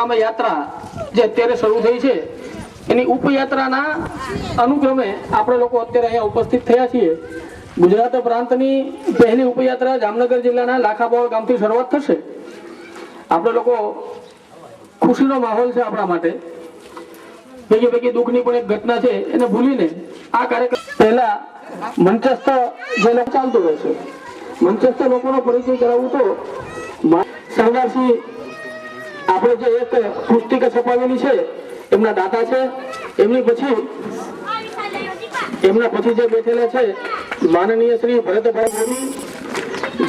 ગ્રામ યાત્રા જે અત્યારે શરૂ થઈ છે એની ઉપયાત્રાના અનુક્રમે આપણે લોકો અત્યારે અહીંયા ઉપસ્થિત થયા છીએ. ગુજરાત પ્રાંતની પહેલી ઉપયાત્રા જામનગર જિલ્લાના લાખાબાવળ ગામથી શરૂઆત થશે. આપણે લોકો ખુશીનો માહોલ છે આપણા માટે. પૈકી દુઃખની પણ એક ઘટના છે એને ભૂલીને આ કાર્યક્રમ પહેલા મંચસ્થ જે લોકો ચાલતું રહેશે. મંચસ્થ લોકોનો પરિચય કરાવવું તો સરદારસિંહ આપણે જે એક પુસ્તિકા છપાવેલી છે એમના દાતા છે. એમના પછી જે બેઠેલા છે માનનીય શ્રી ભરતભાઈ મોદી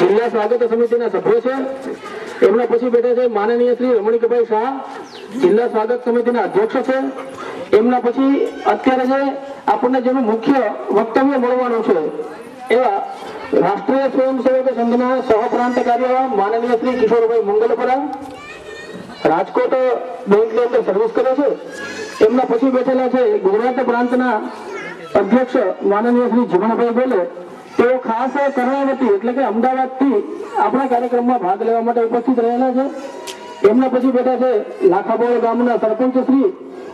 જિલ્લા સ્વાગત સમિતિના સભ્ય છે. એમના પછી બેઠા છે માનનીય શ્રી રમણીકભાઈ શાહ જિલ્લા સ્વાગત સમિતિના અધ્યક્ષ છે. એમના પછી અત્યારે જે આપણને જેનું મુખ્ય વક્તવ્ય મળવાનું છે એવા રાષ્ટ્રીય સ્વયંસેવક સંઘના સહપ્રાંત કાર્ય માનનીય શ્રી કિશોરભાઈ મંગલપરા રાજકોટ બેંકની અંદર સર્વિસ કરે છે. એમના પછી બેઠેલા છે ગુજરાત પ્રાંતના અધ્યક્ષ માનનીય શ્રી જીવણભાઈ બોલે. તેઓ ખાસ કર્ણાવતી એટલે કે અમદાવાદથી આપણા કાર્યક્રમમાં ભાગ લેવા માટે ઉપસ્થિત રહેલા છે. એમના પછી બેઠા છે લાખાબાવળ ગામના સરપંચ શ્રી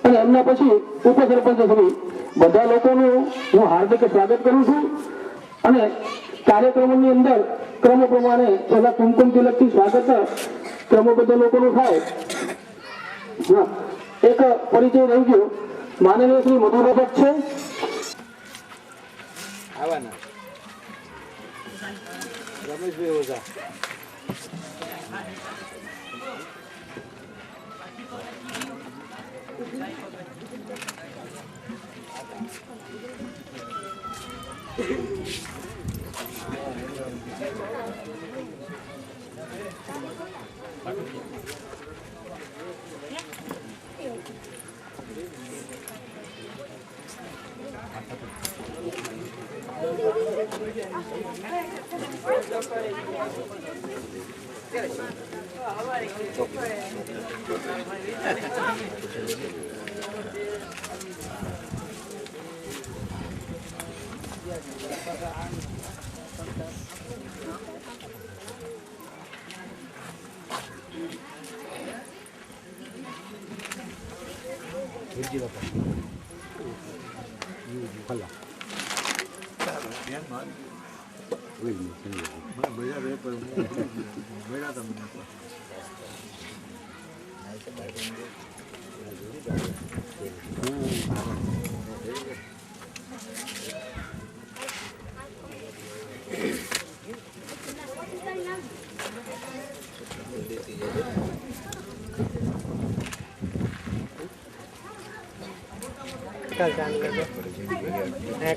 અને એમના પછી ઉપસરપંચ શ્રી. બધા લોકોનું હું હાર્દિક સ્વાગત કરું છું અને કાર્યક્રમની અંદર ક્રમ પ્રમાણે પહેલા કુમકુમ તિલકથી સ્વાગત ક્રમબદ્ધ લોકોનું થાય. એક પરિચય રહી ગયો માનનીય શ્રી મધુભાઈ છે. રમેશભાઈ ઓઝા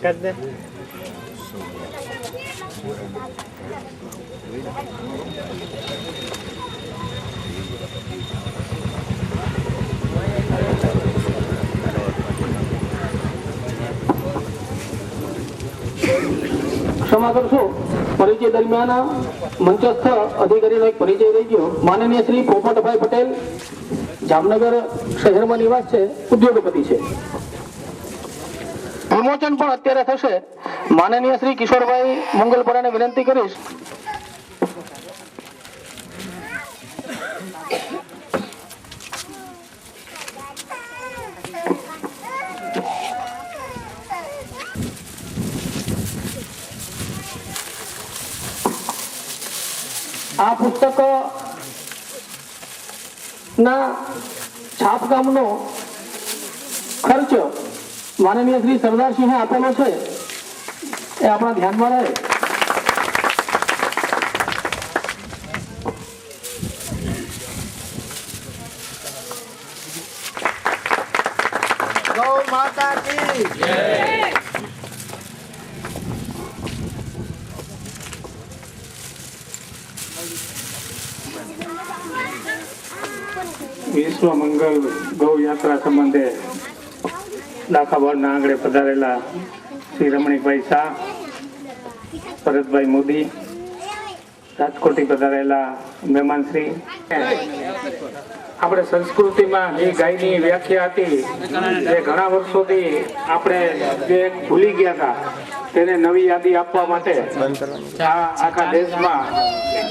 कर दे क्षमा करशो. परिचय दरमियान मंचस्थ अधिकारी एक परिचय रही गयो. माननीय श्री पोपटभाई पटेल जामनगर शहर में निवास है, उद्योगपति है. विमोचन पण अत्यारे थशे. माननीय श्री किशोरभाई मंगलपरा ने विनंती करीश. आ पुस्तक ना छापकामनो खर्च माननीय श्री सरदार सिंह आपेलो है ए अपना ध्यान में रहे. गौ माता की जय. विश्व मंगल गौ यात्रा संबंधे लाखाबावळ आंगणे पधारेला श्री रमणीकभाई शाह, भरतभाई मोदी, राजकोटी पधारेला મહેમાન શ્રી. આપણે સંસ્કૃતિમાં જે ગાયની વ્યાખ્યા હતી જે ઘણા વર્ષોથી આપણે જે ભૂલી ગયા હતા તેને નવી યાદી આપવા માટે આ આખા દેશમાં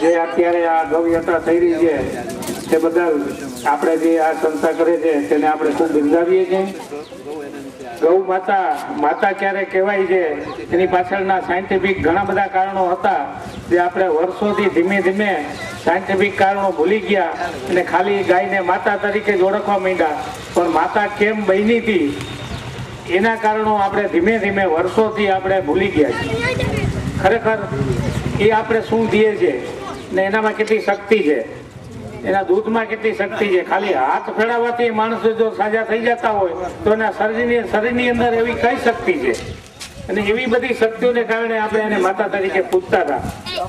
જે અત્યારે આ ગૌ યાત્રા થઈ રહી છે તે બદલ આપણે જે આ સંસ્થા કરે છે તેને આપણે ખૂબ બિરદાવીએ છીએ. ગૌ માતા માતા ક્યારે કહેવાય છે એની પાછળના સાયન્ટિફિક ઘણા બધા કારણો હતા, જે આપણે વર્ષોથી ધીમે ધીમે સાયન્ટિફિક કારણો ભૂલી ગયા અને ખાલી ગાયને માતા તરીકે જ ઓળખવા માંડ્યા. પણ માતા કેમ બની હતી એના કારણો આપણે ધીમે ધીમે વર્ષોથી આપણે ભૂલી ગયા છીએ. ખરેખર એ આપણે શું દઈએ છે ને એનામાં કેટલી શક્તિ છે, એના દૂધમાં કેટલી શક્તિ છે. ખાલી હાથ ફેરવવાથી માણસો જો સાજા થઈ જતા હોય તો એના શરીરની અંદર એવી કઈ શક્તિ છે, અને એવી બધી શક્તિઓને કારણે આપણે એને માતા તરીકે પૂજતા હતા.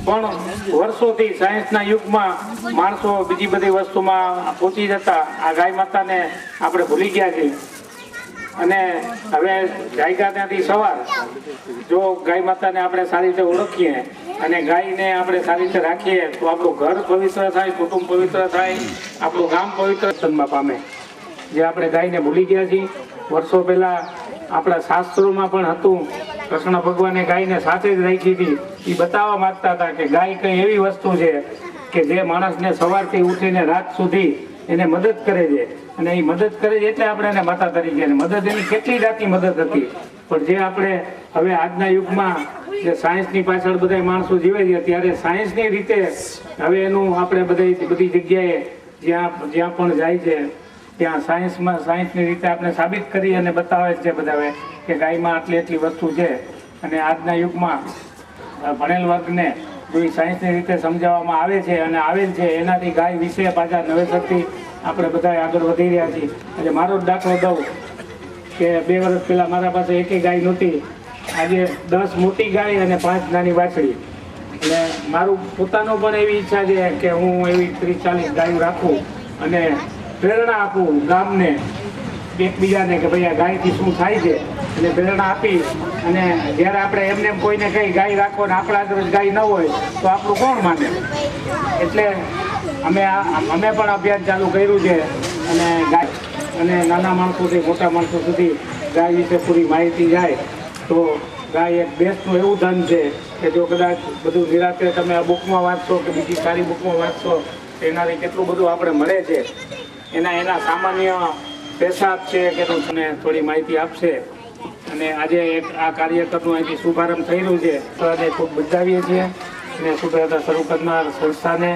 પણ વર્ષોથી સાયન્સના યુગમાં માણસો બીજી બધી વસ્તુમાં પહોંચી જતા આ ગાય માતાને આપણે ભૂલી ગયા છીએ. અને હવે જાગ્યા ત્યાંથી સવાર જો ગાય માતાને આપણે સારી રીતે ઓળખીએ અને ગાયને આપણે સારી રીતે રાખીએ તો આપણું ઘર પવિત્ર થાય, કુટુંબ પવિત્ર થાય, આપણું ગામ પવિત્રમાં પામે. જે આપણે ગાયને ભૂલી ગયા છીએ. વર્ષો પહેલા આપણા શાસ્ત્રોમાં પણ હતું, કૃષ્ણ ભગવાને ગાયને સાથે જ રાખી હતી. એ બતાવવા માંગતા હતા કે ગાય કઈ એવી વસ્તુ છે કે જે માણસને સવારથી ઉઠીને રાત સુધી એને મદદ કરે છે. અને એ મદદ કરે છે એટલે આપણે એને માતા તરીકે, મદદ એની કેટલી જાતની મદદ હતી. પણ જે આપણે હવે આજના યુગમાં જે સાયન્સની પાછળ બધા માણસો જીવે છે, ત્યારે સાયન્સની રીતે હવે એનું આપણે બધી જગ્યાએ જ્યાં પણ જાય છે ત્યાં સાયન્સની રીતે આપણે સાબિત કરી અને બતાવે છે બધા કે ગાયમાં આટલી વસ્તુ છે. અને આજના યુગમાં ભણેલ વર્ગને જો એ સાયન્સની રીતે સમજાવવામાં આવે છે અને આવેલ છે, એનાથી ગાય વિશે પાછા નવેસરથી આપણે બધા આગળ વધી રહ્યા છીએ. એટલે મારો જ દાખલો દઉં કે 2 વર્ષ પહેલા મારા પાસે એકેય ગાય નહોતી. આજે 10 મોટી ગાય અને 5 નાની વાછડી. એટલે મારું પોતાનો પણ એવી ઈચ્છા છે કે હું એવી 30-40 ગાયો રાખું અને પ્રેરણા આપું ગામને એકબીજાને કે ભાઈ આ ગાયથી શું થાય છે, અને પ્રેરણા આપી. અને જ્યારે આપણે એમને કોઈને કઈ ગાય રાખો ને આપણા આગળ ગાય ન હોય તો આપણું કોણ માને. એટલે અમે પણ અભિયાન ચાલુ કર્યું છે અને ગાય અને નાના માણસોથી મોટા માણસો સુધી ગાય વિશે પૂરી માહિતી જાય. તો ગાય એક દેશનું એવું ધન છે કે જો કદાચ બધું નિરાતે તમે આ બુકમાં વાંચશો કે બીજી સારી બુકમાં વાંચશો એનાથી કેટલું બધું આપણે મળે છે. એના સામાન્ય પેશાબ છે કે તમને થોડી માહિતી આપશે. અને આજે આ કાર્યક્રમનું અહીંથી શુભારંભ થઈ રહ્યું છે તો અમે ખૂબ બધાવીએ છીએ અને શરૂ કરનાર સંસ્થાને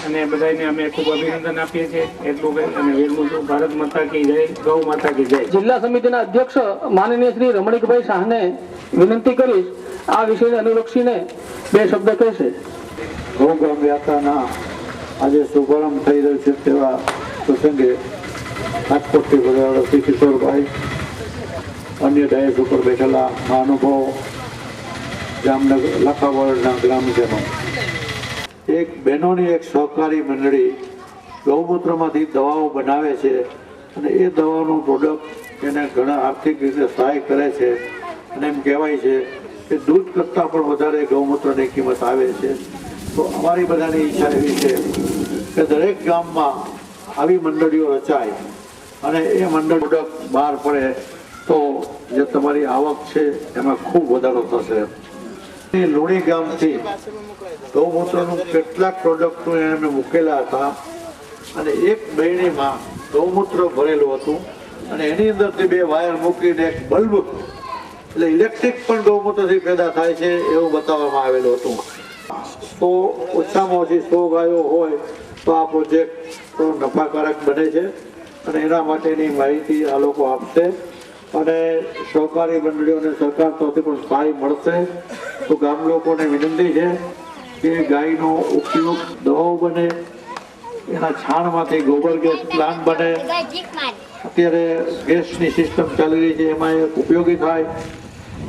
અને બધાને અમે ખૂબ અભિનંદન આપીએ છીએ. એટલું અને વેલનું છું. ભારત માતા કી જય, ગૌ માતા કી જય. જિલ્લા સમિતિના અધ્યક્ષ માનનીય શ્રી રમણીકભાઈ શાહને વિનંતી કરીશ આ વિષયને અનુલક્ષીને 2 શબ્દ કહેશે. ગૌગ્રામ યાત્રાના આજે શુભારંભ થઈ રહ્યો છે તેવા પ્રસંગે રાજકોટથી બોલાવેલા શ્રી કિશોરભાઈ, અન્ય ડાયસ ઉપર બેઠેલા મહાનુભાવો, જામનગર લાખાવાડના ગ્રામજનો, એક બહેનોની એક સહકારી મંડળી ગૌમૂત્રમાંથી દવાઓ બનાવે છે અને એ દવાનું પ્રોડક્ટ એને ઘણા આર્થિક રીતે સહાય કરે છે. અને એમ કહેવાય છે કે દૂધ કરતાં પણ વધારે ગૌમૂત્રની કિંમત આવે છે. તો અમારી બધાની ઈચ્છા એવી છે કે દરેક ગામમાં આવી મંડળીઓ રચાય અને એ મંડળ પ્રોડક્ટ બહાર પડે તો જે તમારી આવક છે એમાં ખૂબ વધારો થશે. લુણી ગામથી ગૌમૂત્રનું કેટલાક પ્રોડક્ટો એમને મૂકેલા હતા અને એક બહેણીમાં ગૌમૂત્ર ભરેલું હતું અને એની અંદરથી 2 વાયર મૂકીને એક બલ્બ, એટલે ઇલેક્ટ્રિક પણ ગૌમૂત્રથી પેદા થાય છે એવું બતાવવામાં આવેલું હતું. તો ઓછામાં ઓછી 100 ગાયો હોય તો આ પ્રોજેક્ટ તો નફાકારક બને છે અને એના માટેની માહિતી આ લોકો આપશે. અને સહકારી મંડળીઓને સરકાર તરફથી પણ સહાય મળશે. તો ગામ લોકોને વિનંતી છે કે ગાયનો ઉપયોગ દવાઓ બને, એના છાણમાંથી ગોબર ગેસ પ્લાન્ટ બને. અત્યારે ગેસની સિસ્ટમ ચાલી રહી છે, એમાં એ ઉપયોગી થાય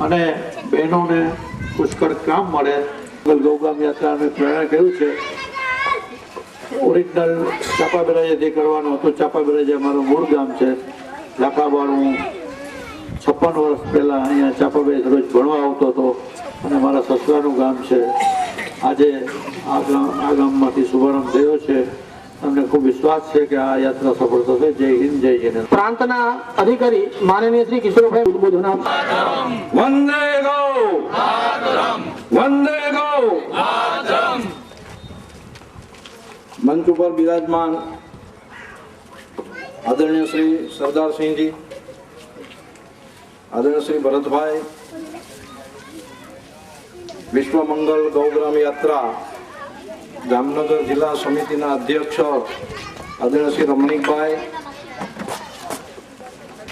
અને બહેનોને પુષ્કળ કામ મળે. ગૌગ્રામ યાત્રાને પ્રેરણા કર્યું છે. ઓરિજિનલ ચાપાબેરાજેથી કરવાનું હતું. ચાપાબેરાજે અમારું મૂળ ગામ છે. લાખાવાડું 56 વર્ષ પહેલા અહીંયા ચાપાબેરાજ રોજ ભણવા આવતો હતો અને મારા સસરાનું ગામ છે. આજે આ ગામમાંથી શુભારંભ થયો છે. અમને ખૂબ વિશ્વાસ છે કે આ યાત્રા સફળ થશે. જય હિન્દ, જય જિનેન્દ્ર. પ્રાંતના અધિકારી માનનીય શ્રી કિશોરભાઈ ઉદ્બોધન આપશે. વંદે ગૌ વંદે ગૌ. મંચ ઉપર બિરાજમાન આદરણીય શ્રી સરદારસિંહજી, આદરણીય શ્રી ભરતભાઈ, વિશ્વ મંગલ ગૌગ્રામ યાત્રા જામનગર જિલ્લા સમિતિના અધ્યક્ષ આદરણીય શ્રી રમણીકભાઈ,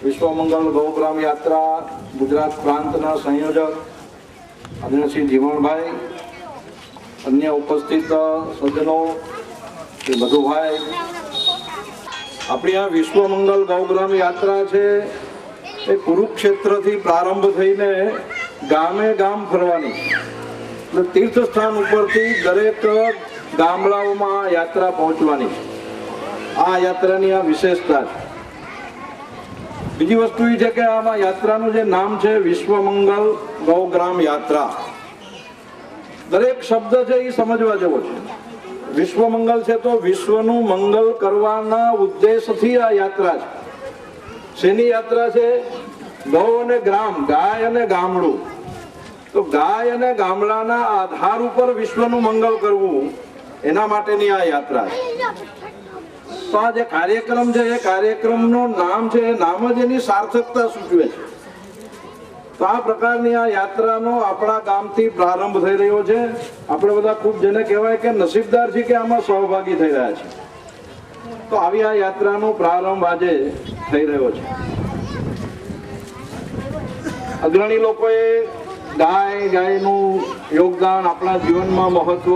વિશ્વ મંગલ ગૌગ્રામ યાત્રા ગુજરાત પ્રાંતના સંયોજક આદરણીય શ્રી જીવણભાઈ, અન્ય ઉપસ્થિત સજ્જનો શ્રી મધુભાઈ, આપણી આ વિશ્વ મંગલ ગૌગ્રામ યાત્રા છે એ કુરુક્ષેત્રથી પ્રારંભ થઈને ગામે ગામ ફરવાની, એટલે તીર્થ સ્થાન ઉપરથી દરેક ગામડાઓમાં યાત્રા પહોંચવાની. આ યાત્રાની આ વિશેષતા છે. બીજી વસ્તુ એ છે કે આમાં યાત્રાનું જે નામ છે વિશ્વ મંગલ ગૌગ્રામ યાત્રા, દરેક શબ્દ છે એ સમજવા જેવો છે. વિશ્વ મંગલ છે તો વિશ્વનું મંગલ કરવાના ઉદ્દેશથી આ યાત્રા છે. શેની યાત્રા છે? ગૌ અને ગ્રામ, ગાય અને ગામડું. તો ગાય અને ગામડાના આધાર ઉપર વિશ્વનું મંગલ કરવું, એના માટેની આ યાત્રા છે. તો આ જે કાર્યક્રમ છે એ કાર્યક્રમનું નામ છે, એ નામ જ એની સાર્થકતા સૂચવે છે. તો આ પ્રકારની આ યાત્રાનો આપણા ગામથી પ્રારંભ થઈ રહ્યો છે. આપણે બધા ખૂબ જેને કહેવાય કે નસીબદાર છે કે આમાં સહભાગી થઈ રહ્યા છે. તો આવી આ યાત્રાનો પ્રારંભ આજે થઈ રહ્યો છે. અગ્રણી લોકોએ ગાયનું યોગદાન, આપણા જીવનમાં મહત્વ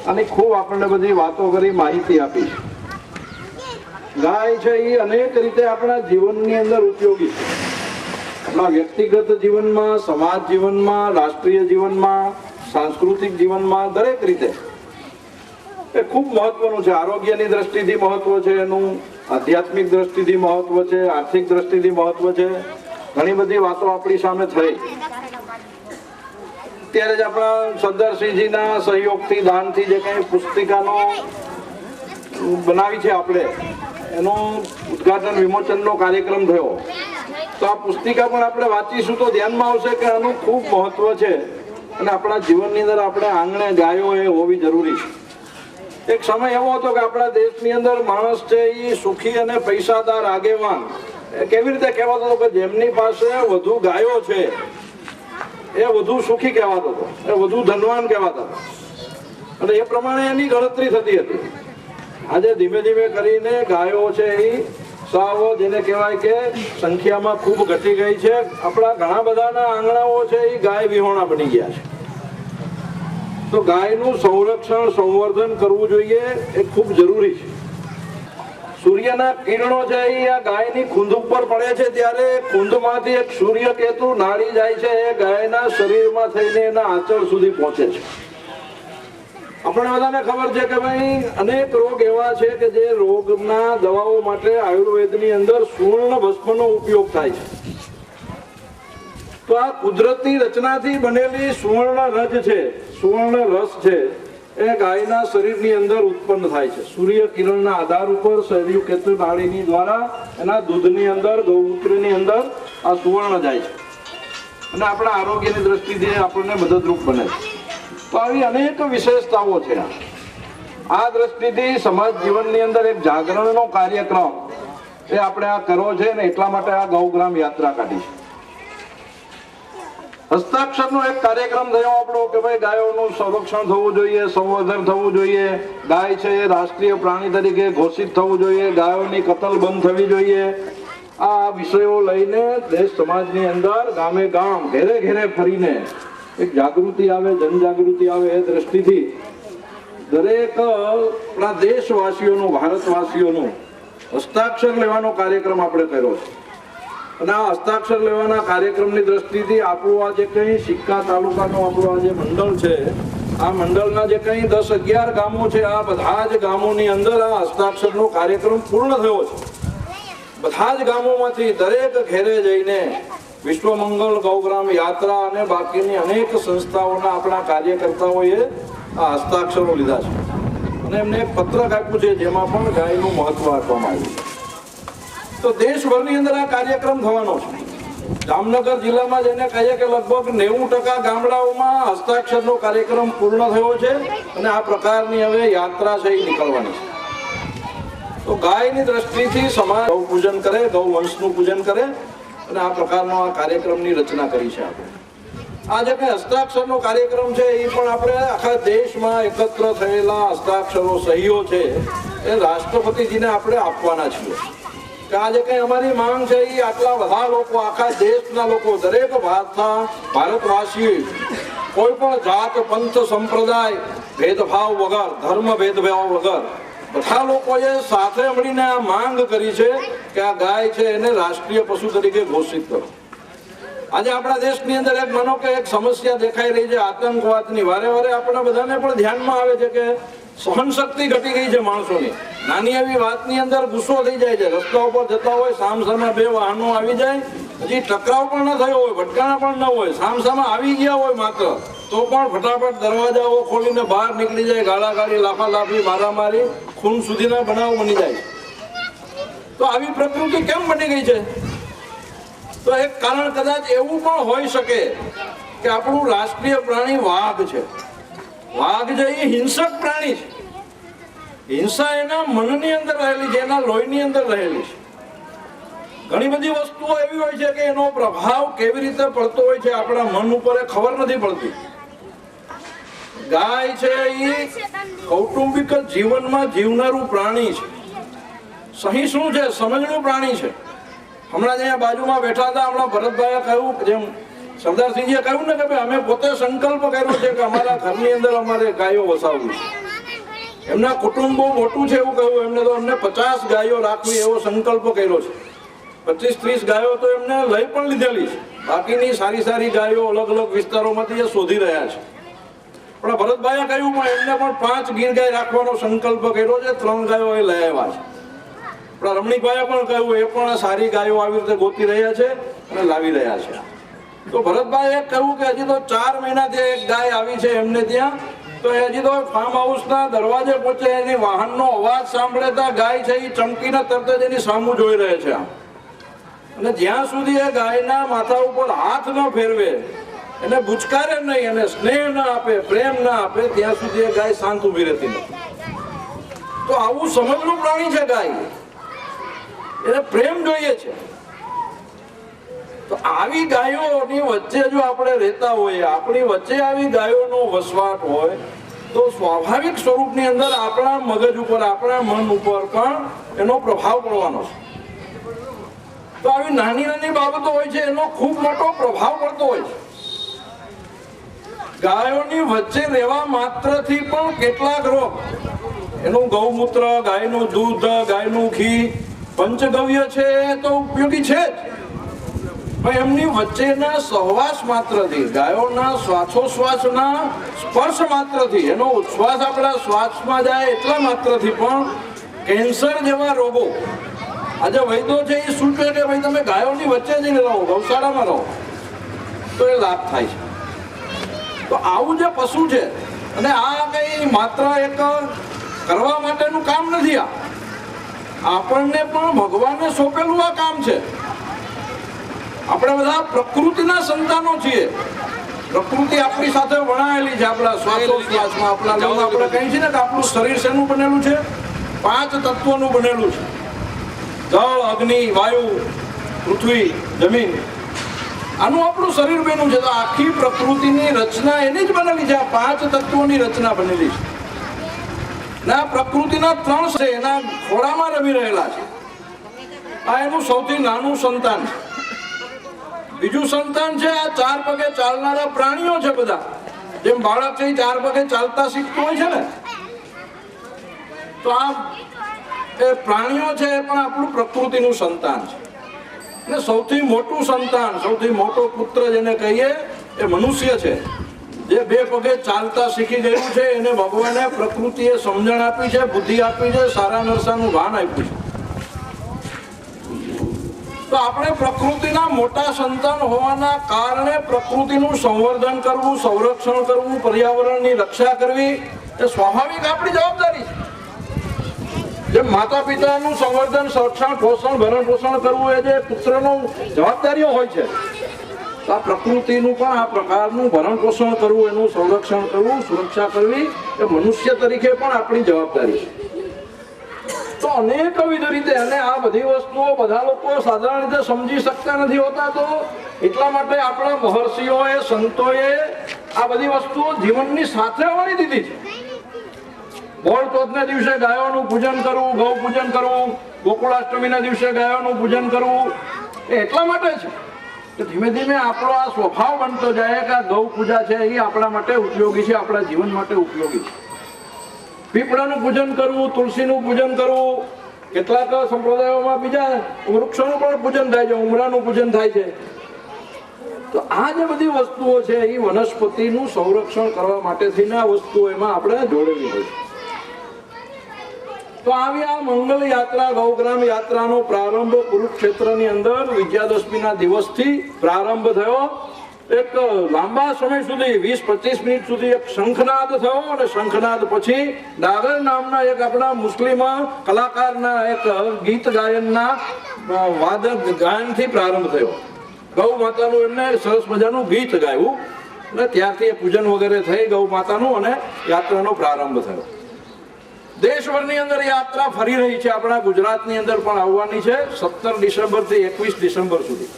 અને ખૂબ આપણને બધી વાતો કરી, માહિતી આપી છે. ગાય છે એ અનેક રીતે આપણા જીવનની અંદર ઉપયોગી છે. આપણા વ્યક્તિગત જીવનમાં, સમાજ જીવનમાં, રાષ્ટ્રીય જીવનમાં, સાંસ્કૃતિક જીવનમાં, દરેક રીતે એ ખૂબ મહત્વનું છે. આરોગ્યની દ્રષ્ટિથી મહત્વ છે એનું, આધ્યાત્મિક દ્રષ્ટિથી મહત્વ છે, આર્થિક દ્રષ્ટિથી મહત્વ છે. ઘણી બધી વાતો આપણી સામે થઈ. ત્યારે જ આપણા સરદારસિંહજીના સહયોગથી, દાનથી જે કંઈ પુસ્તિકાનો બનાવી છે આપણે, એનો ઉદ્ઘાટન વિમોચનનો કાર્યક્રમ થયો. તો આ પુસ્તિકા પણ આપણે વાંચીશું તો ધ્યાનમાં આવશે કે આનું ખૂબ મહત્વ છે અને આપણા જીવનની અંદર આપણે આંગણે ગાયો એ હોવી જરૂરી છે. એક સમય એવો હતો કે આપણા દેશની અંદર માણસ છે એ સુખી અને પૈસાદાર આગેવાન કેવી રીતે કહેવાતો હતો કે જેમની પાસે વધુ ગાયો છે એ વધુ સુખી કહેવાતો હતો, એ વધુ ધનવાન કહેવાતા હતા. અને એ પ્રમાણે એની ગણતરી થતી હતી. આજે ધીમે ધીમે કરીને ગાયો છે એ સાવ જેને કહેવાય કે સંખ્યામાં ખૂબ ઘટી ગઈ છે. આપણા ઘણા બધાના આંગણાઓ છે એ ગાય વિહોણા બની ગયા છે. તો ગાયનું સંરક્ષણ, સંવર્ધન કરવું જોઈએ, એ ખૂબ જરૂરી છે. સૂર્યના કિરણો છે એ આ ગાયની ખૂંદ ઉપર પડે છે ત્યારે ખૂંદમાંથી એક સૂર્યકેતુ નાળી જાય છે, એ ગાયના શરીરમાં થઈને એના આંચળ સુધી પહોંચે છે. આપણે બધાને ખબર છે કે ભાઈ અનેક રોગ એવા છે કે જે રોગના દવાઓ માટે આયુર્વેદની અંદર સુવર્ણ ભસ્મનો ઉપયોગ થાય છે. તો આ કુદરતી રચનાથી બનેલી સુવર્ણ રજ છે, સુવર્ણ રસ છે, એ ગાયના શરીરની અંદર ઉત્પન્ન થાય છે. સૂર્ય કિરણના આધાર ઉપર સૂર્યકેતુ નાળીની દ્વારા એના દૂધની અંદર, ગૌમૂત્રની અંદર આ સુવર્ણ જાય છે અને આપણા આરોગ્યની દ્રષ્ટિથી આપણને મદદરૂપ બને છે. તો આવી અનેક વિશેષતાઓ છે. આ દ્રષ્ટિથી સમાજ જીવનની અંદર એક જાગરણનો કાર્યક્રમ એ આપણે આ કરવો છે ને એટલા માટે આ ગૌગ્રામ યાત્રા કાઢી છે. હસ્તાક્ષરનો એક કાર્યક્રમ થયો આપણો કે ભાઈ ગાયોનું સંરક્ષણ થવું જોઈએ, સંવર્ધન થવું જોઈએ, ગાય છે એ રાષ્ટ્રીય પ્રાણી તરીકે ઘોષિત થવું જોઈએ, ગાયોની કતલ બંધ થવી જોઈએ. આ વિષયો લઈને દેશ સમાજની અંદર ગામે ગામ, ઘેરે ઘેરે ફરીને એક જાગૃતિ આવે, જનજાગૃતિ આવે એ દ્રષ્ટિથી દરેક આપણા દેશવાસીઓનું, ભારતવાસીઓનું હસ્તાક્ષર લેવાનો કાર્યક્રમ આપણે કર્યો છે. અને આ હસ્તાક્ષર લેવાના કાર્યક્રમની દ્રષ્ટિથી આપણું આ જે કંઈ સિક્કા તાલુકાનું આપણું આ જે મંડળ છે, આ મંડળના જે કંઈ 10-11 ગામો છે, આ બધા જ ગામોની અંદર આ હસ્તાક્ષરનો કાર્યક્રમ પૂર્ણ થયો છે. બધા જ ગામોમાંથી દરેક ઘેરે જઈને વિશ્વ મંગલ ગૌગ્રામ યાત્રા અને બાકીની અનેક સંસ્થાઓના આપણા કાર્યકર્તાઓએ આ હસ્તાક્ષરો લીધા છે અને એમને એક પત્રક આપ્યું છે જેમાં પણ ગાયનું મહત્વ આપવામાં આવ્યું છે. તો દેશભરની અંદર આ કાર્યક્રમ થવાનો છે. જામનગર જિલ્લામાં જેને કહીએ કે લગભગ 90% ગામડાઓમાં હસ્તાક્ષરનો કાર્યક્રમ પૂર્ણ થયો છે અને આ પ્રકારની હવે યાત્રા છે એ નીકળવાની છે. તો તો ગાયની દ્રષ્ટિથી સમાજ ગૌ પૂજન કરે, ગૌ વંશનું પૂજન કરે અને આ પ્રકારનો આ કાર્યક્રમની રચના કરી છે આપણે. આ જે કંઈ હસ્તાક્ષરનો કાર્યક્રમ છે એ પણ આપણે આખા દેશમાં એકત્ર થયેલા હસ્તાક્ષરો સહીઓ છે એ રાષ્ટ્રપતિજીને આપણે આપવાના છીએ કે આ જે કંઈ અમારી માંગ છે એ આટલા બધા લોકો, આખા દેશના લોકો, દરેક ભારતવાસી, કોઈ પણ જાત, પંથ, સંપ્રદાય ભેદભાવ વગર, ધર્મ ભેદભાવ વગર બધા લોકોએ સાથે મળીને આ માંગ કરી છે કે આ ગાય છે એને રાષ્ટ્રીય પશુ તરીકે ઘોષિત કરો. આજે આપણા દેશની અંદર એક માનો કે એક સમસ્યા દેખાઈ રહી છે આતંકવાદની. વારે વારે આપણા બધાને પણ ધ્યાનમાં આવે છે કે સહનશક્તિ ઘટી ગઈ છે માણસોની. નાની એવી વાતની અંદર ગુસ્સો થઈ જાય છે. રસ્તા ઉપર જતા હોય, સામસામા બે વાહનો આવી જાય, હજી ટકરાવ પણ ન થયો હોય, ભટકાણા પણ ન હોય, સામસામા આવી ગયા હોય માત્ર, તો પણ ફટાફટ દરવાજાઓ ખોલીને બહાર નીકળી જાય, ગાળાગાળી, લાફાલાફી, મારામારી, ખૂન સુધીના બનાવ બની જાય. તો આવી પ્રકૃતિ કેમ બની ગઈ છે? તો એક કારણ કદાચ એવું પણ હોઈ શકે કે આપણું રાષ્ટ્રીય પ્રાણી વાઘ છે. વાઘ છે એ હિંસક પ્રાણી છે. હિંસા એના મનની અંદર રહેલી છે, એના લોહીની અંદર રહેલી છે. ઘણી બધી વસ્તુઓ એવી હોય છે કે એનો પ્રભાવ કેવી રીતે પડતો હોય છે આપણા મન ઉપર એ ખબર નથી પડતી. ગાય છે એ કૌટુંબિક જીવનમાં જીવનારું પ્રાણી છે. સહિષ્ણુ છે, સમજણું પ્રાણી છે. હમણાં અહીંયા બાજુમાં બેઠા હતા, હમણાં ભરતભાઈએ કહ્યું, જેમ સરદારસિંહજીએ કહ્યું ને કે ભાઈ અમે પોતે સંકલ્પ કર્યો છે કે અમારા ઘરની અંદર અમારે ગાયો વસાવવી છે. એમના કુટુંબ બહુ મોટું છે એવું કહ્યું એમને, તો એમને 50 ગાયો રાખવી એવો સંકલ્પ કર્યો છે. 25-30 ગાયો તો એમને લઈ પણ લીધેલી છે. બાકીની સારી સારી ગાયો અલગ અલગ વિસ્તારોમાંથી એ શોધી રહ્યા છે. પણ ભરતભાઈએ કહ્યું પણ એમને પણ 5 ગીર ગાય રાખવાનો સંકલ્પ કર્યો છે. 3 ગાયો એ લઈ આવ્યા છે. પણ રમણીકભાઈએ પણ કહ્યું એ પણ સારી ગાયો આવી રીતે ગોતી રહ્યા છે અને લાવી રહ્યા છે. તો ભરતભાઈએ કહ્યું કે હજી તો 4 મહિનાથી એક ગાય આવી છે એમને ત્યાં, તો હજી તો ફાર્મ હાઉસના દરવાજે પહોંચે, એની વાહનનો અવાજ સાંભળે તો ગાય છે એ ચમકીને તરત જ એની સામું જોઈ રહે છે. અને જ્યાં સુધી એ ગાયના માથા ઉપર હાથ ન ફેરવે, એને ભૂચકારે નહીં, એને સ્નેહ ન આપે, પ્રેમ ન આપે, ત્યાં સુધી એ ગાય શાંત ઊભી રહેતી નથી. તો આવું સમજનું પ્રાણી છે ગાય. એને પ્રેમ જોઈએ છે. તો આવી ગાયોની વચ્ચે જો આપણે રહેતા હોઈએ, આપણી વચ્ચે આવી ગાયોનો વસવાટ હોય, તો સ્વાભાવિક સ્વરૂપની અંદર આપણા મગજ ઉપર, આપણા મન ઉપર પણ એનો પ્રભાવ પડવાનો છે. તો આવી નાની નાની બાબતો હોય છે, એનો ખૂબ મોટો પ્રભાવ પડતો હોય છે. ગાયોની વચ્ચે રહેવા માત્રથી પણ કેટલાક રોગ, એનું ગૌમૂત્ર, ગાયનું દૂધ, ગાયનું ઘી, પંચગવ્ય છે તો ઉપયોગી છે જ, પણ એમની વચ્ચેના સહવાસ માત્રથી, ગાયોના શ્વાસોશ્વાસના સ્પર્શ માત્રથી, એનો ઉચ્છ્વાસ આપણા શ્વાસમાં જાય એટલા માત્રથી પણ કેન્સર જેવા રોગો, આજે વૈદ્યો છે એ સૂચવે કે ભાઈ તમે ગાયોની વચ્ચે જઈને રહો, ગૌશાળામાં રહો, તો એ લાભ થાય છે. તો આવું જે પશુ છે, અને આ કઈ માત્ર એક કરવા માટેનું કામ નથી, આપણને પણ ભગવાને સોંપેલું આ કામ છે. આપણે બધા પ્રકૃતિના સંતાનો છીએ. પ્રકૃતિ આપણી સાથે વણાયેલી છે. આપણા શ્વાસોશ્વાસમાં, આપણા લોહીમાં આપણે કહીએ છીએ ને કે આપણું શરીર શેનું બનેલું છે? 5 તત્વોનું બનેલું છે. જળ, અગ્નિ, વાયુ, પૃથ્વી, જમીન. આનું આપણું શરીર બન્યું છે. તો આખી પ્રકૃતિની રચના એની જ બનેલી છે. આ 5 તત્વોની રચના બનેલી છે. ના પ્રકૃતિના 3 છે, એના ખોળામાં રમી રહેલા છે. આ એનું સૌથી નાનું સંતાન છે. બીજું સંતાન છે આ 4 પગે ચાલનારા પ્રાણીઓ છે બધા. જેમ બાળક છે 4 પગે ચાલતા શીખતું હોય છે ને, તો આ એ પ્રાણીઓ છે એ પણ આપણું પ્રકૃતિનું સંતાન છે. અને સૌથી મોટું સંતાન, સૌથી મોટો પુત્ર જેને કહીએ એ મનુષ્ય છે, જે 2 પગે ચાલતા શીખી ગયું છે. એને ભગવાને પ્રકૃતિએ સમજણ આપી છે, બુદ્ધિ આપી છે, સારા નરસાનું ભાન આપ્યું છે. તો આપણે પ્રકૃતિના મોટા સંતાન હોવાના કારણે પ્રકૃતિનું સંવર્ધન કરવું, સંરક્ષણ કરવું, પર્યાવરણની રક્ષા કરવી એ સ્વાભાવિક આપણી જવાબદારી છે. જેમ માતા પિતાનું સંવર્ધન, સંરક્ષણ, પોષણ, ભરણ પોષણ કરવું એ જે પુત્રનો જવાબદારીઓ હોય છે, તો આ પ્રકૃતિનું પણ આ પ્રકારનું ભરણ પોષણ કરવું, એનું સંરક્ષણ કરવું, સુરક્ષા કરવી એ મનુષ્ય તરીકે પણ આપણી જવાબદારી છે. તો અનેકવિધ રીતે, અને આ બધી વસ્તુઓ બધા લોકો સાધારણ રીતે સમજી શકતા નથી હોતા, તો એટલા માટે આપણા મહર્ષિઓએ, સંતોએ આ બધી વસ્તુઓ જીવનની સાથે વળી દીધી છે. બોળ ચોથના દિવસે ગાયોનું પૂજન કરવું, ગૌ પૂજન કરવું, ગોકુળાષ્ટમીના દિવસે ગાયોનું પૂજન કરવું, એ એટલા માટે છે કે ધીમે ધીમે આપણો આ સ્વભાવ બનતો જાય કે આ ગૌ પૂજા છે એ આપણા માટે ઉપયોગી છે, આપણા જીવન માટે ઉપયોગી છે. પીપળાનું પૂજન કરવું, તુલસીનું પૂજન કરવું, કેટલાક સંપ્રદાયોમાં બીજા વૃક્ષોનું પણ પૂજન થાય છે, ઉમરાનું પૂજન થાય છે. તો આ જે બધી વસ્તુઓ છે એ વનસ્પતિનું સંરક્ષણ કરવા માટે થઈને આ વસ્તુઓ એમાં આપણે જોડેલી હોય. તો આવી આ મંગલ યાત્રા, ગૌગ્રામ યાત્રાનો પ્રારંભ કુરુક્ષેત્રની અંદર વિજયાદશમીના દિવસથી પ્રારંભ થયો. એક લાંબા સમય સુધી 20-25 મિનિટ સુધી એક શંખનાદ થયો, અને શંખનાદ પછી ડાગર નામના એક આપણા મુસ્લિમ કલાકારના એક ગીત ગાયનના વાદક ગાયનથી પ્રારંભ થયો. ગૌ માતાનું એમને સરસ મજાનું ગીત ગાયું, અને ત્યારથી પૂજન વગેરે થઈ ગૌ માતાનું, અને યાત્રાનો પ્રારંભ થયો. દેશભરની અંદર યાત્રા ફરી રહી છે. આપણા ગુજરાતની અંદર પણ આવવાની છે 17 ડિસેમ્બરથી 21 ડિસેમ્બર સુધી.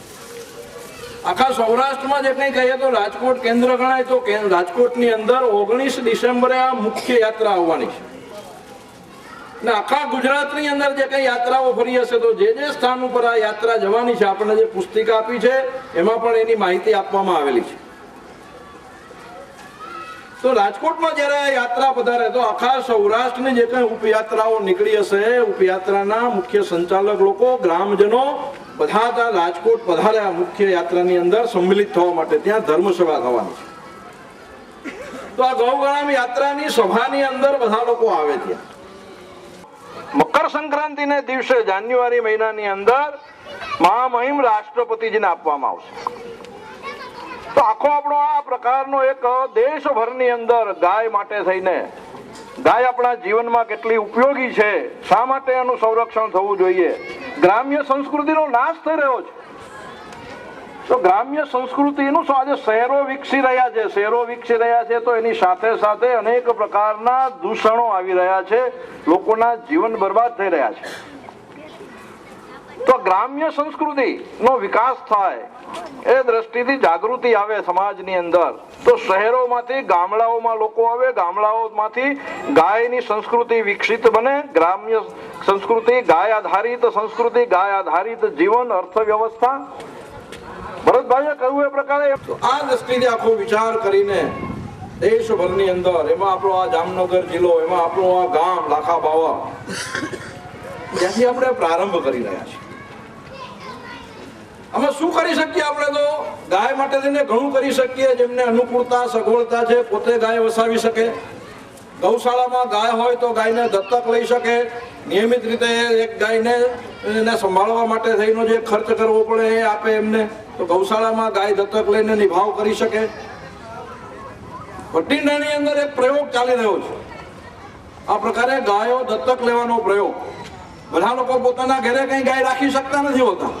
આખા સૌરાષ્ટ્રમાં જે કંઈ કહીએ તો રાજકોટ કેન્દ્ર ગણાય, તો રાજકોટની અંદર 19 ડિસેમ્બરે આ મુખ્ય યાત્રા આવવાની છે. ને આખા ગુજરાતની અંદર જે કંઈ યાત્રાઓ ફરી હશે, તો જે જે સ્થાન ઉપર આ યાત્રા જવાની છે, આપણને જે પુસ્તિકા આપી છે એમાં પણ એની માહિતી આપવામાં આવેલી છે. તો રાજકોટમાં જ્યારે આ યાત્રા પધારે તો આખા સૌરાષ્ટ્રની જે કંઈ ઉપયાત્રાઓ નીકળી હશે, ઉપયાત્રાના મુખ્ય સંચાલક લોકો, ગ્રામજનો બધા ત્યાં રાજકોટ પધાર્યા મુખ્ય યાત્રાની અંદર સંમિલિત થવા માટે. ત્યાં ધર્મસભા થવાની છે. તો આ ગૌગ્રામ યાત્રાની સભાની અંદર બધા લોકો આવે ત્યાં. મકર સંક્રાંતિને દિવસે જાન્યુઆરી મહિનાની અંદર મહામહિમ રાષ્ટ્રપતિજીને આપવામાં આવશે. તો આખો આપણો આ પ્રકારનો એક દેશભરની અંદર ગાય માટે થઈને, ગાય આપણા જીવનમાં કેટલી ઉપયોગી છે, શા માટે એનું સંરક્ષણ થવું જોઈએ. ગ્રામ્ય સંસ્કૃતિનો નાશ થઈ રહ્યો છે. તો ગ્રામ્ય સંસ્કૃતિનું આજે શહેરો વિકસી રહ્યા છે, તો એની સાથે સાથે અનેક પ્રકારના દૂષણો આવી રહ્યા છે, લોકોના જીવન બરબાદ થઈ રહ્યા છે. તો ગ્રામ્ય સંસ્કૃતિનો વિકાસ થાય એ દ્રષ્ટિથી જાગૃતિ આવે સમાજની અંદર, તો શહેરોમાંથી ગામડાઓમાં લોકો આવે, ગામડાઓમાંથી ગાયની સંસ્કૃતિ વિકસિત બને. ગ્રામ્ય સંસ્કૃતિ, ગાય આધારિત સંસ્કૃતિ, ગાય આધારિત જીવન, અર્થવ્યવસ્થા. ભરતભાઈએ કહ્યું એ પ્રકારે આ દ્રષ્ટિથી આખો વિચાર કરીને દેશભરની અંદર, એમાં આપણો આ જામનગર જિલ્લો, એમાં આપણું આ ગામ લાખાબાવા, ત્યાંથી આપણે પ્રારંભ કરી રહ્યા છીએ. અમે શું કરી શકીએ? આપણે તો ગાય માટે થઈને ઘણું કરી શકીએ. જેમને અનુકૂળતા, સગવડતા છે, પોતે ગાય વસાવી શકે. ગૌશાળામાં ગાય હોય તો ગાયને દત્તક લઈ શકે. નિયમિત રીતે એક ગાયને એને સંભાળવા માટે થઈને જે ખર્ચ કરવો પડે એ આપે એમને. તો ગૌશાળામાં ગાય દત્તક લઈને નિભાવ કરી શકે. ભટિંડાની અંદર એક પ્રયોગ ચાલી રહ્યો છે. આ પ્રકારે ગાયો દત્તક લેવાનો પ્રયોગ. બધા લોકો પોતાના ઘરે કઈ ગાય રાખી શકતા નથી હોતા,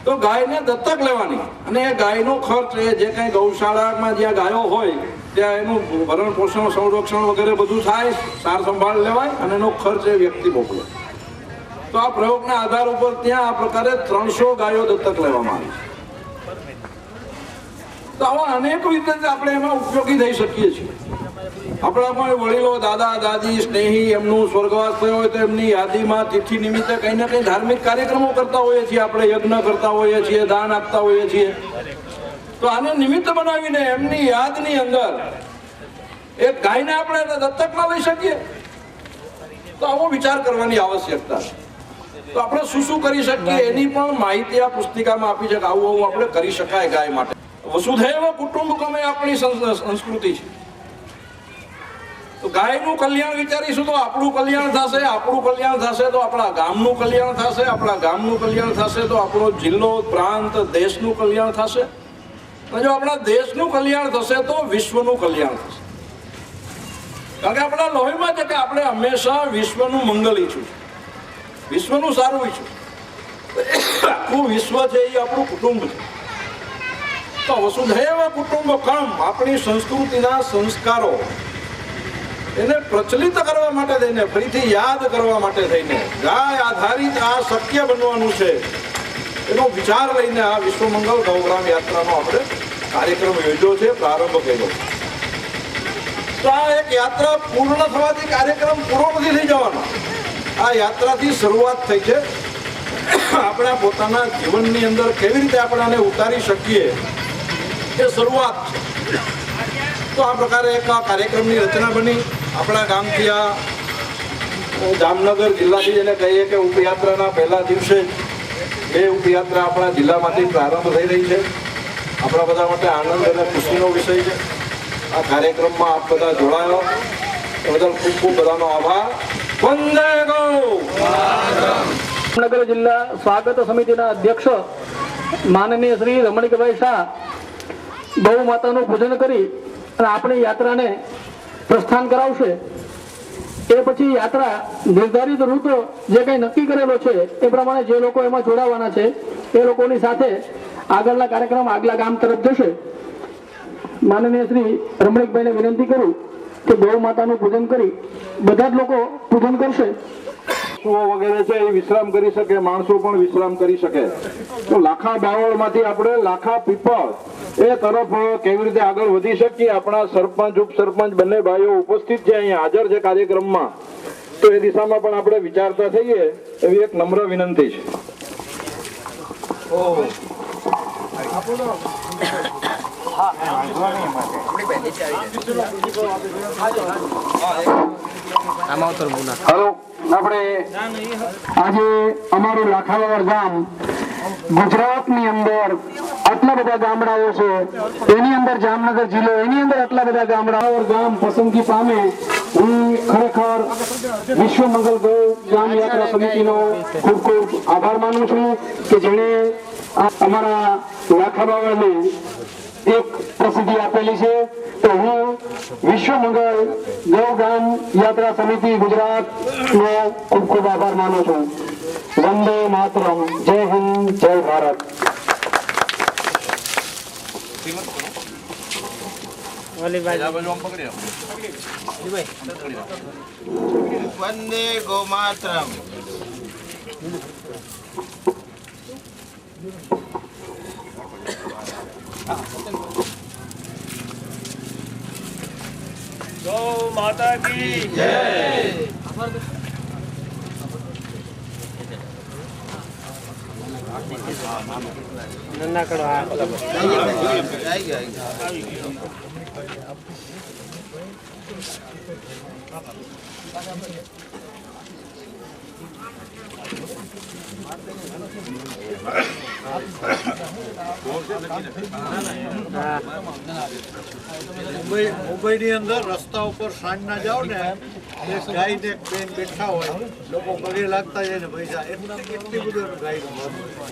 તો ગાયને દત્તક લેવાની, અને એ ગાયનો ખર્ચ એ જે કઈ ગૌશાળામાં જ્યાં ગાયો હોય ત્યાં એનું ભરણ પોષણ, સંરક્ષણ વગેરે બધું થાય, સાર સંભાળ લેવાય, અને એનો ખર્ચ એ વ્યક્તિ મોકલે. તો આ પ્રયોગના આધાર ઉપર ત્યાં આ પ્રકારે 300 ગાયો દત્તક લેવામાં આવી. તો આવા અનેક રીતે આપણે એમાં ઉપયોગી થઈ શકીએ છીએ. આપણા પણ વડીલો, દાદા દાદી, સ્નેહી, એમનું સ્વર્ગવાસ થયો હોય તો એમની યાદીમાં તિથિ નિમિત્તે કંઈ ને કંઈ ધાર્મિક કાર્યક્રમો કરતા હોઈએ છીએ, આપણે યજ્ઞ કરતા હોઈએ છીએ, દાન આપતા હોઈએ છીએ. તો આને નિમિત્ત બનાવીને એમની યાદની અંદર એક ગાયને આપણે દત્તક ના લઈ શકીએ? તો આવો વિચાર કરવાની આવશ્યકતા છે. તો આપણે શું કરી શકીએ એની પણ માહિતી આ પુસ્તિકામાં આપી છે કે આવું આપણે કરી શકાય ગાય માટે. વસુધૈવ કુટુંબકમ એ આપણી સંસ્કૃતિ છે. તો ગાયનું કલ્યાણ વિચારીશું તો આપણું કલ્યાણ થશે, આપણું કલ્યાણ થશે તો આપણા ગામનું કલ્યાણ થશે, આપણા ગામનું કલ્યાણ થશે તો આપણો જિલ્લો, પ્રાંત, દેશનું કલ્યાણ થશે. અને જો આપણા દેશનું કલ્યાણ થશે તો વિશ્વનું કલ્યાણ થશે. કારણ કે આપણા લોહીમાં છે કે આપણે હંમેશા વિશ્વનું મંગલ ઈચ્છું, વિશ્વનું સારું ઈચ્છું. આખું વિશ્વ છે એ આપણું કુટુંબ છે. તો વસુધૈવ કુટુંબકમ આપણી સંસ્કૃતિના સંસ્કારો એને પ્રચલિત કરવા માટે થઈને, ફરીથી યાદ કરવા માટે થઈને, ગાય આધારિત આ શક્ય બનવાનું છે એનો વિચાર લઈને આ વિશ્વમંગલ ગૌગ્રામ યાત્રાનો આપણે કાર્યક્રમ યોજ્યો છે, પ્રારંભ કર્યો. તો આ એક યાત્રા પૂર્ણ થવાથી કાર્યક્રમ પૂરો નથી થઈ જવાનો. આ યાત્રાથી શરૂઆત થઈ છે. આપણા પોતાના જીવનની અંદર કેવી રીતે આપણે આને ઉતારી શકીએ એ શરૂઆત છે. તો આ પ્રકારે એક આ કાર્યક્રમની રચના બની. આપણા ગામથી આ જામનગર જિલ્લાથી જેને કહીએ કે ઉપયાત્રાના પહેલા દિવસે બે ઉપયાત્રા આપણા જિલ્લામાંથી પ્રારંભ થઈ રહી છે. આપણા બધા માટે આનંદ અને ખુશીનો વિષય છે. આ કાર્યક્રમમાં આપ બધા જોડાયો એ બદલ ખૂબ ખૂબ બધાનો આભાર. વંદે ગૌ. જામનગર જિલ્લા સ્વાગત સમિતિના અધ્યક્ષ માનનીય શ્રી રમણીકભાઈ શાહ ગૌ માતાનું પૂજન કરી અને આપણી યાત્રાને પ્રસ્થાન કરાવશે. એ પછી યાત્રા નિર્ધારિત રૂટ જે કંઈ નક્કી કરેલો છે એ પ્રમાણે જે લોકો એમાં જોડાવાના છે એ લોકોની સાથે આગળના કાર્યક્રમ આગલા ગામ તરફ જશે. માનનીય શ્રી રમણીકભાઈને વિનંતી કરું કે ગૌ માતાનું પૂજન કરી બધા જ લોકો પૂજન કરશે. વગેરે છે એ વિશ્રામ કરી શકે, માણસો પણ વિશ્રામ કરી શકે. તો લાખા બાવળમાંથી આપણે લાખા પીપળ એ તરફ કેવી રીતે આગળ વધી શકીએ. આપણા સરપંચ ઉપસરપંચ બંને ભાઈઓ ઉપસ્થિત છે, અહીંયા હાજર છે કાર્યક્રમમાં. તો એ દિશામાં પણ આપણે વિચારતા થઈએ એવી એક નમ્ર વિનંતી છે. હેલો, આપણે આજે અમારું લાખાવાડ ગામ ગુજરાતની અંદર આટલા બધા ગામડાઓ છે, એની અંદર જામનગર જિલ્લો, એની અંદર આટલા બધા ગામડાઓ ગામ પસંદગી પામે. હું ખરેખર વિશ્વમંગલ ગૌ ગ્રામ યાત્રા સમિતિનો ખૂબ ખૂબ આભાર માનું છું કે જેણે અમારા લાખાવાડને એક પ્રસિદ્ધિ આપેલી છે. તો હું વિશ્વમંગલ ગૌ ગ્રામ યાત્રા સમિતિ ગુજરાતનો ખૂબ ખૂબ આભાર માનું છું. વંદે માતરમ. જય હિન્દ, જય ભારત. વંદે ગૌ માતરમ. ગૌ માતા કી જય. મુંબઈની અંદર રસ્તા ઉપર સાંજના જાઓ ને, એક ગાય ને એક બેન બેઠા હોય, લોકો પગે લાગતા જાય ને પૈસા એટલી બધું ગાયનું મહત્વ.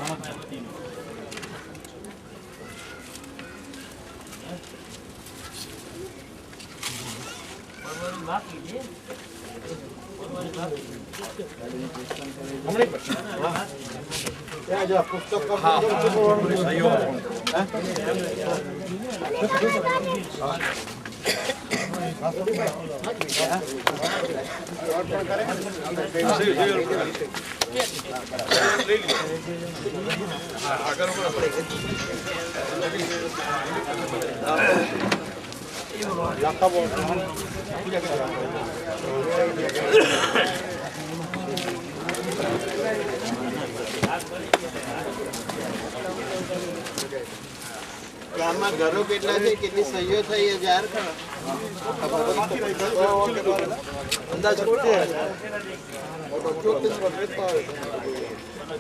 ગામમાં ઘરો કેટલા છે, કેટલી સહીઓ થઈ એ જાહેર કરો. અંદાજ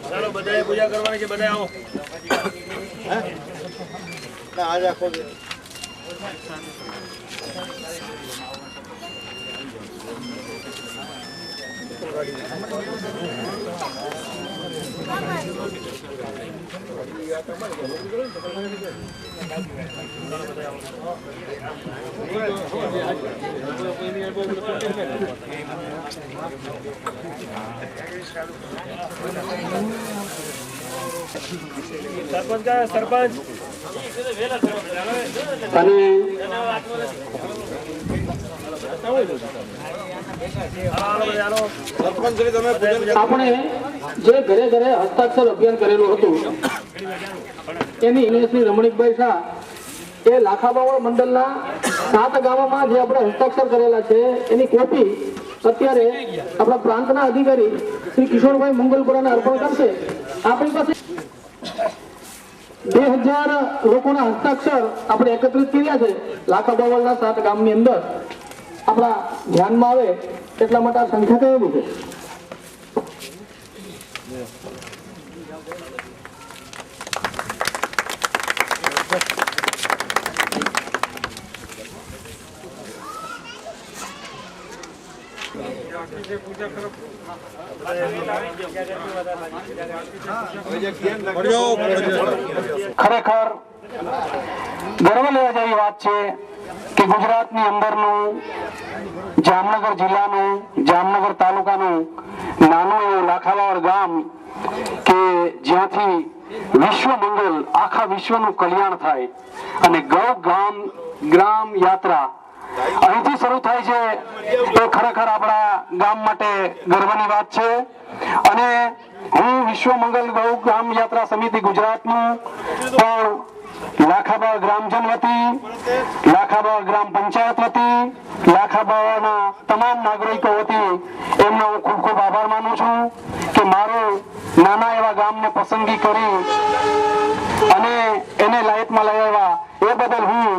ચાલો બધાએ પૂજા કરવાની છે, બધા આવો. આજ આખો સરપંચ કા સરપંચ અને સરપંચશ્રી તમે પૂજન આપણે જે ઘરે ઘરે હસ્તાક્ષર અભિયાન કરેલું હતું એની શ્રી રમણીકભાઈ શાહ એ લાખાબાવળ મંડળના 7 ગામોમાં જે આપણે હસ્તાક્ષર કરેલા છે એની કોપી અત્યારે આપણા પ્રાંતના અધિકારી શ્રી કિશોરભાઈ મંગલપુરાને અર્પણ કરશે. આપણી પાસે 2000 લોકોના હસ્તાક્ષર આપણે એકત્રિત કર્યા છે લાખાબાવળના 7 ગામની અંદર. આપણા ધ્યાનમાં આવે એટલા માટે આ સંખ્યા કહેલી છે. ખરેખર ગર્વ લેવા જેવી વાત છે કે ગુજરાતની અંદરનું જામનગર જિલ્લાનું જામનગર તાલુકાનું નાનું એવું લાખાવાડ ગામ કે જ્યાંથી વિશ્વ મંગલ આખા વિશ્વનું કલ્યાણ થાય અને ગૌ ગ્રામ યાત્રા અહીંથી શરૂ થાય છે એ ખરેખર આપણા ગામ માટે ગર્વની વાત છે. અને હું વિશ્વ મંગલ ગૌ ગ્રામ યાત્રા સમિતિ ગુજરાતનું પણ લાખાબાવળ ગ્રામજન વતી, લાખાબાવળ ગ્રામ પંચાયત વતી, લાખાબાવળના તમામ નાગરિકો વતી એમનો હું ખૂબ ખૂબ આભાર માનું છું કે મારું નાના એવા ગામને પસંદગી કરી અને એને લાયકમાં લઈ આવ્યા એ બદલ હું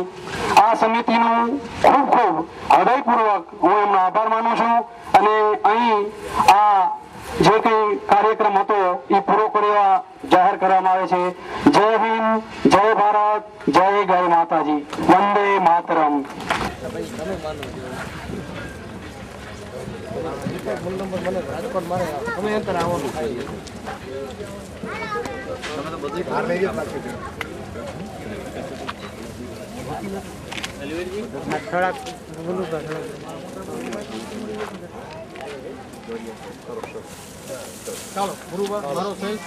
આ સમિતિનું ખૂબ ખૂબ હૃદયપૂર્વક હું એમનો આભાર માનું છું. અને અહીં આ જે કંઈ કાર્યક્રમ હતો એ પૂરો કરવા જાહેર કરવામાં આવે છે. જય હિન્દ, જય ભારત, જય ગાય માતાજી, વંદે માતરમ. ચાલો ગુરુવાર મારો સહિત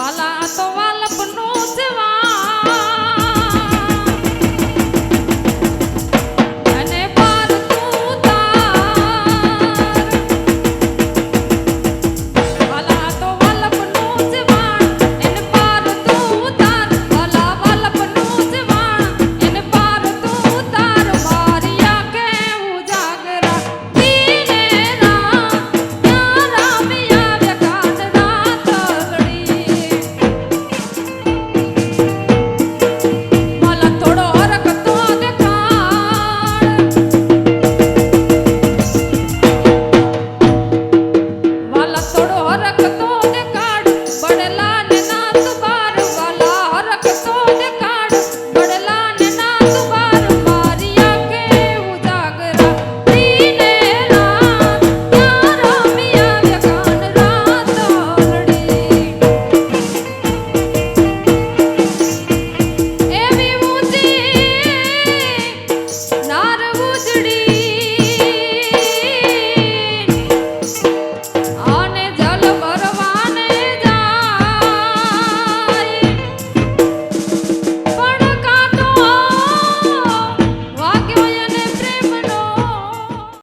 વાલા તો વાલપનો